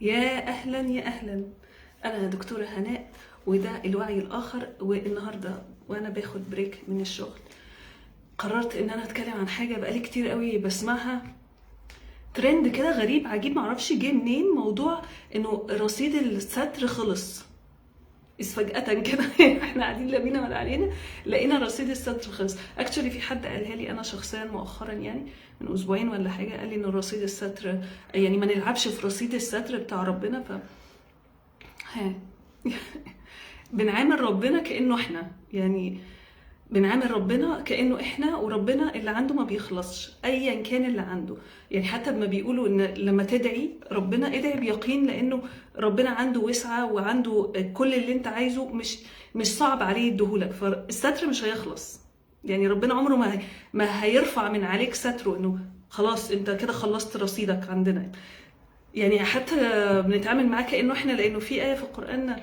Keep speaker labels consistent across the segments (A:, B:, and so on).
A: يا أهلا يا أهلا. أنا دكتورة هناء وده الوعي الآخر. والنهاردة وأنا باخد بريك من الشغل قررت إن أنا أتكلم عن حاجة بقالي كتير قوي بسمعها، ترند كده غريب عجيب معرفش جه منين. موضوع إنه رصيد الستر خلص فجأة كده. احنا قاعدين لا بينا ولا علينا لقينا رصيد الستر خلص. اكشولي في حد قالها لي انا شخصيا مؤخرا، يعني من اسبوعين ولا حاجه، قال لي ان رصيد الستر يعني ما نلعبش في رصيد الستر بتاع ربنا. ها. بنعامل ربنا كانه احنا، يعني بنعامل ربنا كانه احنا، وربنا اللي عنده ما بيخلصش ايا كان اللي عنده. يعني حتى ما بيقولوا ان لما تدعي ربنا ادعي بيقين، لانه ربنا عنده وسعه وعنده كل اللي انت عايزه، مش صعب عليه يديهولك. فالستر مش هيخلص، يعني ربنا عمره ما هيرفع من عليك ستره انه خلاص انت كده خلصت رصيدك عندنا. يعني حتى بنتعامل معاه كانه احنا، لانه في ايه في القران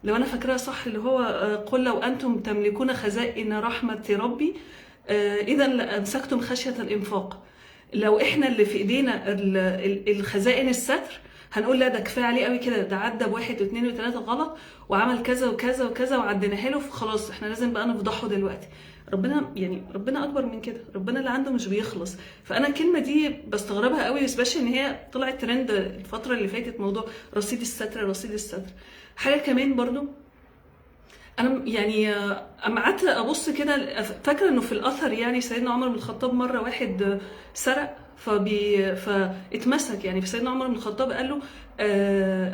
A: لو انا فاكراها صح اللي هو قل لو انتم تملكون خزائن رحمه ربي اذا لامسكتم خشيه الانفاق. لو احنا اللي في ايدينا الخزائن الستر هنقول لا ده كفايه عليه قوي كده، ده عدى بواحد واثنين وثلاثه غلط وعمل كذا وكذا وكذا وعديناها له، فخلاص احنا لازم بقى نفضحه دلوقتي. ربنا يعني ربنا اكبر من كده، ربنا اللي عنده مش بيخلص. فانا الكلمه دي بستغربها قوي، سبيشال ان هي طلعت ترند الفتره اللي فاتت، موضوع رصيد الستر رصيد الستر. حاجه كمان برضو انا يعني اما قعدت ابص كده فاكره انه في الاثر يعني سيدنا عمر بن الخطاب مره واحد سرق فاتمسك. يعني فسيدنا عمر بن الخطاب قال له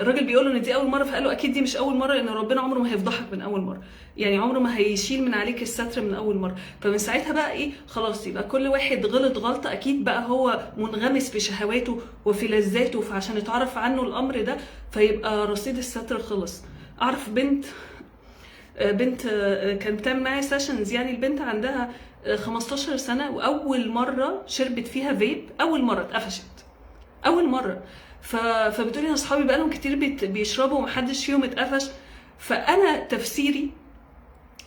A: الراجل بيقول له ان دي اول مره، فقال له اكيد دي مش اول مره، لان ربنا عمره ما هيفضحك من اول مره، يعني عمره ما هيشيل من عليك الستر من اول مره. فمن ساعتها بقى ايه، خلاص يبقى كل واحد غلط غلطه اكيد بقى هو منغمس في شهواته وفي لذاته، فعشان يتعرف عنه الامر ده فيبقى رصيد الستر خلص. اعرف بنت كانت بتعمل معايا سيشنز، يعني البنت عندها 15 سنة وأول مرة شربت فيها فيب، أول مرة اتقفشت أول مرة. فبتقولي أنا أصحابي بقالهم كتير بيشربوا ومحدش فيهم اتقفش. فأنا تفسيري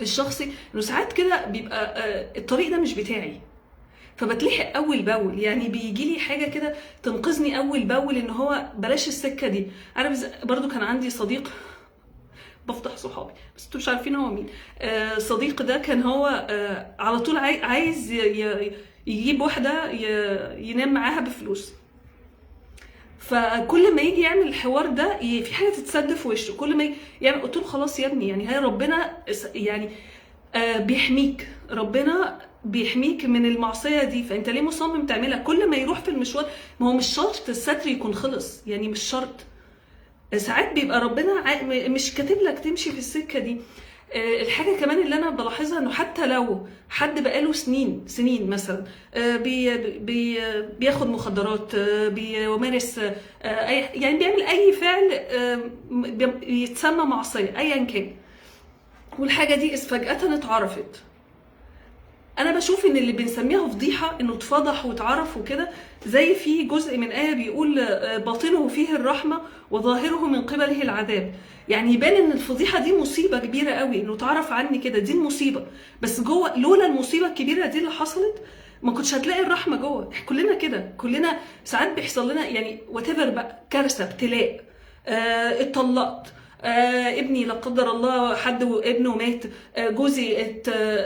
A: الشخصي إنه ساعات كده بيبقى الطريق ده مش بتاعي، فبتلحق اول باول، يعني بيجي لي حاجه كده تنقذني اول باول ان هو بلاش السكه دي. عارف برضو كان عندي صديق، بفضح صحابي بس انتوا مش عارفين هو مين. صديق ده كان هو على طول عايز يجيب واحده ينام معاها بفلوس. فكل ما يجي يعمل الحوار ده في حاجه تتسد في وشه، كل ما يعني قلت له خلاص يا ابني، يعني هي ربنا يعني بيحميك، ربنا بيحميك من المعصيه دي، فانت ليه مصمم تعملها؟ كل ما يروح في المشوار، ما هو مش شرط الستر يكون خلص، يعني مش شرط، ساعات بيبقى ربنا مش كاتب لك تمشي في السكه دي. الحاجه كمان اللي انا بلاحظها انه حتى لو حد بقاله سنين مثلا بياخد مخدرات، بيمارس يعني بيعمل اي فعل يتسمى معصيه ايا كان، والحاجه دي فجاه اتعرفت، انا بشوف ان اللي بنسميها فضيحه انه اتفضح واتعرف وكده. زي في جزء من ايه بيقول باطنه فيه الرحمه وظاهره من قبله العذاب، يعني يبان ان الفضيحه دي مصيبه كبيره قوي انه اتعرف عني كده، دي المصيبه. بس جوه لولا المصيبه الكبيره دي اللي حصلت ما كنتش هتلاقي الرحمه جوه. كلنا كده، كلنا ساعات بيحصل لنا يعني واتيفر بقى، كارثه، ابتلاء، اتطلقت، ابني لا قدر الله حد وابنه مات، جوزي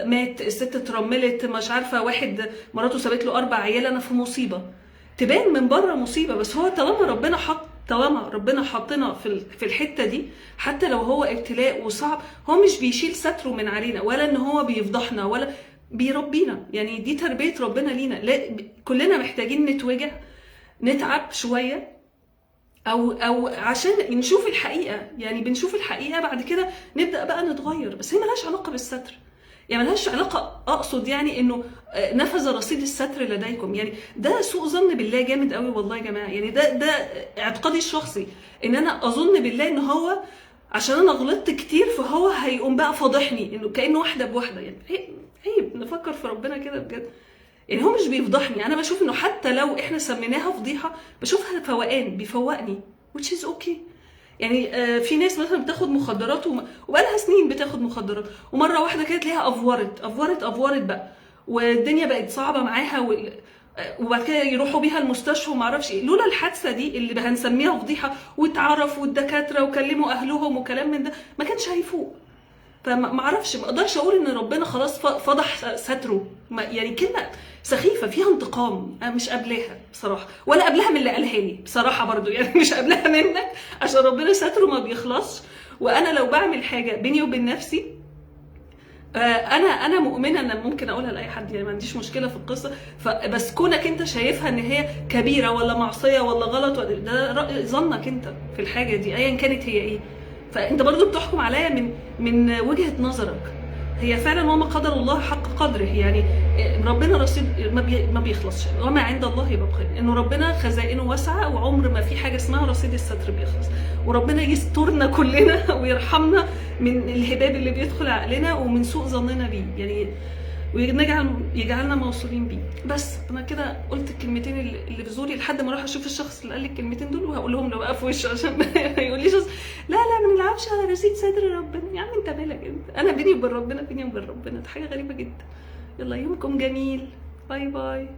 A: مات، الست اترملت، مش عارفه واحد مراته سابت له 4 عيال، انا في مصيبه. تبان من بره مصيبه، بس هو طالما ربنا حطنا في الحته دي، حتى لو هو ابتلاء وصعب، هو مش بيشيل ستره من علينا، ولا ان هو بيفضحنا، ولا بيربينا. يعني دي تربيه ربنا لينا. لا كلنا محتاجين نتوجع، نتعب شويه، او عشان نشوف الحقيقه. يعني بنشوف الحقيقه بعد كده نبدا بقى نتغير، بس هي ملهاش علاقه بالستر، يعني ملهاش علاقه، اقصد يعني انه نفذ رصيد الستر لديكم، يعني ده سوء ظن بالله جامد قوي والله يا جماعه. يعني ده اعتقادي الشخصي، ان انا اظن بالله ان هو عشان انا غلطت كتير فهو هيقوم بقى فاضحني، انه كانه واحده بواحده. يعني عيب نفكر في ربنا كده بجد. يعني هو مش بيفضحني، انا بشوف انه حتى لو احنا سميناها فضيحه بشوفها فوقان، بيفوقني which is okay. يعني في ناس مثلا بتاخد مخدرات وبقالها سنين بتاخد مخدرات، ومره واحده كده تلاقيها افورت بقى، والدنيا بقت صعبه معاها وبعد كده يروحوا بيها المستشفى وما اعرفش ايه. لولا الحادثه دي اللي هنسميها فضيحه واتعرف والدكاتره وكلموا اهلهم وكلام من ده، ما كانش هيفوق. فما اعرفش، ما اقدرش اقول ان ربنا خلاص فضح ستره، يعني كلمه سخيفه فيها انتقام، انا مش قابلاها بصراحه، ولا قبلها من اللي قالها لي بصراحه برضو، يعني مش قابلاها منك، عشان ربنا ستره ما بيخلصش. وانا لو بعمل حاجه بيني وبين نفسي، انا مؤمنه ان ممكن اقولها لاي حد، يعني ما عنديش مشكله في القصه. بس كونك انت شايفها ان هي كبيره ولا معصيه ولا غلط، ولا ده ظنك انت في الحاجه دي ايا كانت هي ايه. فانت برضو بتحكم عليا من وجهه نظرك. هي فعلا وما قدر الله حق قدره، يعني ربنا رصيد ما بيخلصش، وما عند الله يبقى بخير، انه ربنا خزائنه واسعه، وعمر ما في حاجه اسمها رصيد الستر بيخلص. وربنا يسترنا كلنا ويرحمنا من الهباب اللي بيدخل عقلنا ومن سوء ظننا بيه، يعني يجعلنا موصولين بيه. بس انا كده قلت الكلمتين اللي في زوري، لحد ما اروح اشوف الشخص اللي قال لي الكلمتين دول وهقولهم له بقى في وشه، عشان ما يقوليش لا ما نلعبش على رصيد صدر ربنا. يا عم انت مالك انت، انا بيني وبين ربنا، بيني وبين ربنا، ده حاجه غريبه جدا. يلا يومكم جميل، باي باي.